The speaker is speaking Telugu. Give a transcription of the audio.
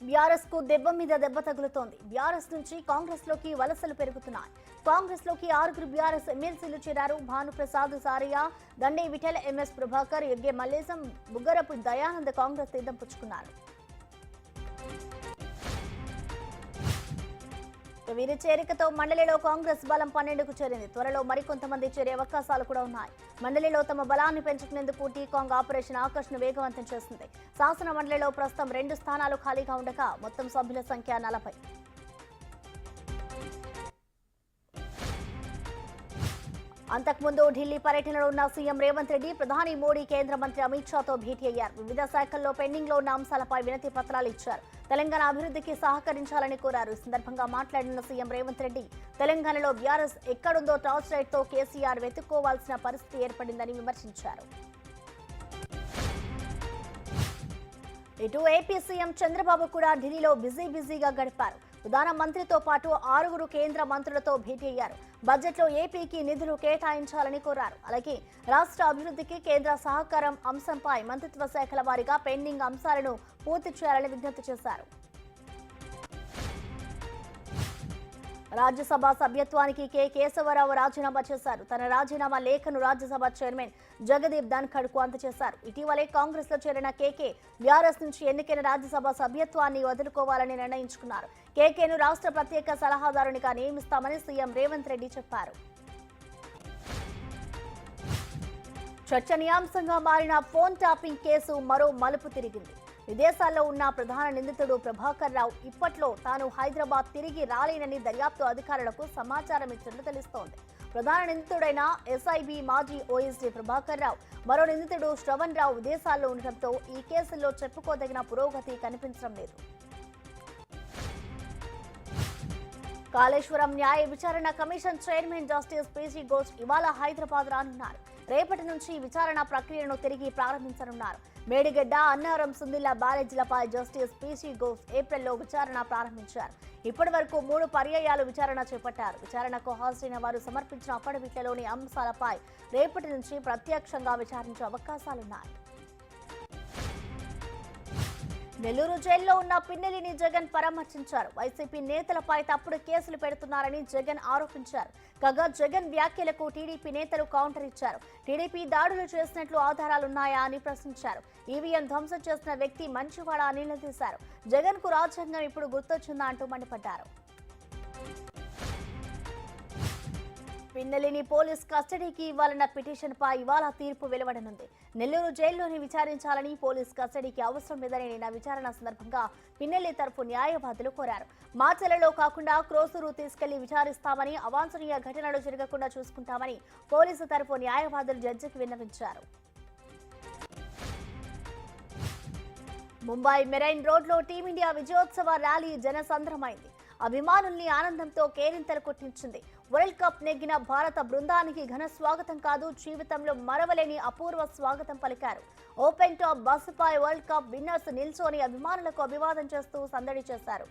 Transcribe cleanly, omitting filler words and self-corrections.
బీఆర్ఎస్ కు దెబ్బ మీద దెబ్బ తగులుతోంది. బీఆర్ఎస్ నుంచి కాంగ్రెస్ లోకి వలసలు పెరుగుతున్నాయి. కాంగ్రెస్ లోకి 6 బీఆర్ఎస్ ఎమ్మెల్సీలు చేరారు. భానుప్రసాద్ సారయ్య, దండే విఠల్, ఎంఎస్ ప్రభాకర్, ఎగ్గే మల్లేశం, బుగ్గరపు దయానంద్ కాంగ్రెస్ తీర్థం పుచ్చుకున్నారు. వీరి చేరికతో మండలిలో కాంగ్రెస్ బలం 12కు చేరింది. త్వరలో మరికొంతమంది చేరే అవకాశాలు కూడా ఉన్నాయి. మండలిలో తమ బలాన్ని పెంచుకునేందుకు టీ-కాంగ్ ఆపరేషన్ ఆకర్షణ వేగవంతం చేస్తుంది. శాసన మండలిలో ప్రస్తుతం 2 స్థానాలు ఖాళీగా ఉండగా మొత్తం సభ్యుల సంఖ్య 40. అంతకుముందు ఢిల్లీ పర్యటనలో ఉన్న సీఎం రేవంత్ రెడ్డి ప్రధాని మోడీ, కేంద్ర మంత్రి అమిత్ షాతో భేటీ అయ్యారు. వివిధ శాఖల్లో పెండింగ్ లో ఉన్న అంశాలపై వినతి పత్రాలు ఇచ్చారు. తెలంగాణ అభివృద్ధికి సహకరించాలని కోరారు. ఈ సందర్భంగా మాట్లాడిన సీఎం రేవంత్ రెడ్డి తెలంగాణలో బీఆర్ఎస్ ఎక్కడుందో టార్చ్ లైట్ తో కేసీఆర్ వెతుక్కోవాల్సిన పరిస్థితి ఏర్పడిందని విమర్శించారు. ఇటు ఏపీ సీఎం చంద్రబాబు కూడా ఢిల్లీలో బిజీగా గడిపారు. ప్రధాన మంత్రితో పాటు 6 కేంద్ర మంత్రులతో భేటీ అయ్యారు. బడ్జెట్లో ఏపీకి నిధులు కేటాయించాలని కోరారు. అలాగే రాష్ట్ర అభివృద్ధికి కేంద్ర సహకారం అంశంపై మంత్రిత్వ శాఖల వారీగా పెండింగ్ అంశాలను పూర్తి చేయాలని విజ్ఞప్తి చేశారు. రాజ్యసభ సభ్యత్వానికి కె కేశవరావు రాజీనామా చేశారు. తన రాజీనామా లేఖను రాజ్యసభ చైర్మన్ జగదీప్ ధన్ఖడ్ కు అందజేశారు. ఇటీవలే కాంగ్రెస్ లో చేరిన కేకే బీఆర్ఎస్ నుంచి ఎన్నికైన రాజ్యసభ సభ్యత్వాన్ని వదులుకోవాలని నిర్ణయించుకున్నారు. కేకేను రాష్ట్ర ప్రత్యేక సలహాదారునిగా నియమిస్తామని సీఎం రేవంత్ రెడ్డి చెప్పారు. చర్చనీయాంశంగా మారిన ఫోన్ ట్యాపింగ్ కేసు మరో మలుపు తిరిగింది. విదేశాల్లో ఉన్న ప్రధాన నిందితుడు ప్రభాకర్ రావు ఇప్పట్లో తాను హైదరాబాద్ తిరిగి రాలేనని దర్యాప్తు అధికారులకు సమాచారం ఇచ్చినట్లు తెలుస్తోంది. ప్రధాన నిందితుడైన ఎస్ఐబి మాజీ ఓఎస్డీ ప్రభాకర్ రావు, మరో నిందితుడు శ్రవణ్ రావు విదేశాల్లో ఉండటంతో ఈ కేసుల్లో చెప్పుకోదగిన పురోగతి కనిపించడం లేదు. కాళేశ్వరం న్యాయ విచారణ commission chairman justice PC Ghosh ఇవాళ హైదరాబాద్ రానున్నారు. రేపటి నుంచి విచారణ ప్రక్రియను తిరిగి ప్రారంభించనున్నారు. మేడిగడ్డ, అన్నారం, సుందిల్లా బ్యారేజీలపై జస్టిస్ పీసీ ఘోష్ ఏప్రిల్లో విచారణ ప్రారంభించారు. ఇప్పటి వరకు 3 పర్యాయాలు విచారణ చేపట్టారు. విచారణకు హాజరైన వారు సమర్పించిన అఫిడవిట్లలోని అంశాలపై రేపటి నుంచి ప్రత్యక్షంగా విచారించే అవకాశాలున్నాయి. నెల్లూరు జైల్లో ఉన్న పిన్నెలిని జగన్ పరామర్శించారు. వైసీపీ నేతలపై తప్పుడు కేసులు పెడుతున్నారని జగన్ ఆరోపించారు. కాగా జగన్ వ్యాఖ్యలకు టీడీపీ నేతలు కౌంటర్ ఇచ్చారు. టీడీపీ దాడులు చేసినట్లు ఆధారాలున్నాయా అని ప్రశ్నించారు. ఈవీఎం ధ్వంసం చేసిన వ్యక్తి మంచివాడా అని నిలదీశారు. జగన్ కు రాజ్యాంగం ఇప్పుడు గుర్తొచ్చిందా అంటూ మండిపడ్డారు. పిన్నెలిని పోలీస్ కస్టడీకి ఇవ్వాలన్న పిటిషన్పై ఇవాళ తీర్పు వెలువడనుంది. నెల్లూరు జైల్లోని విచారించాలని పోలీస్ కస్టడీకి అవసరం లేదని నిన్న విచారణ సందర్భంగా పిన్నెల్లి తరఫు న్యాయవాదులు కోరారు. మార్చలలో కాకుండా క్రోసూరు తీసుకెళ్లి విచారిస్తామని, అవాంఛనీయ ఘటనలు జరగకుండా చూసుకుంటామని పోలీసు తరఫు న్యాయవాదులు జడ్జికి విన్నవించారు. ముంబై మెరైన్ రోడ్లో టీమిండియా విజయోత్సవ ర్యాలీ జనసంద్రమైంది. అభిమానుల్ని ఆనందంతో కేరింతలు కొట్టించింది. వరల్డ్ కప్ నెగ్గిన భారత బృందానికి ఘన స్వాగతం కాదు, జీవితంలో మరవలేని అపూర్వ స్వాగతం పలికారు. ఓపెన్ టాప్ బస్సుపై వరల్డ్ కప్ విన్నర్స్ నిల్చొని అభిమానులకు అభివాదం చేస్తూ సందడి చేశారు.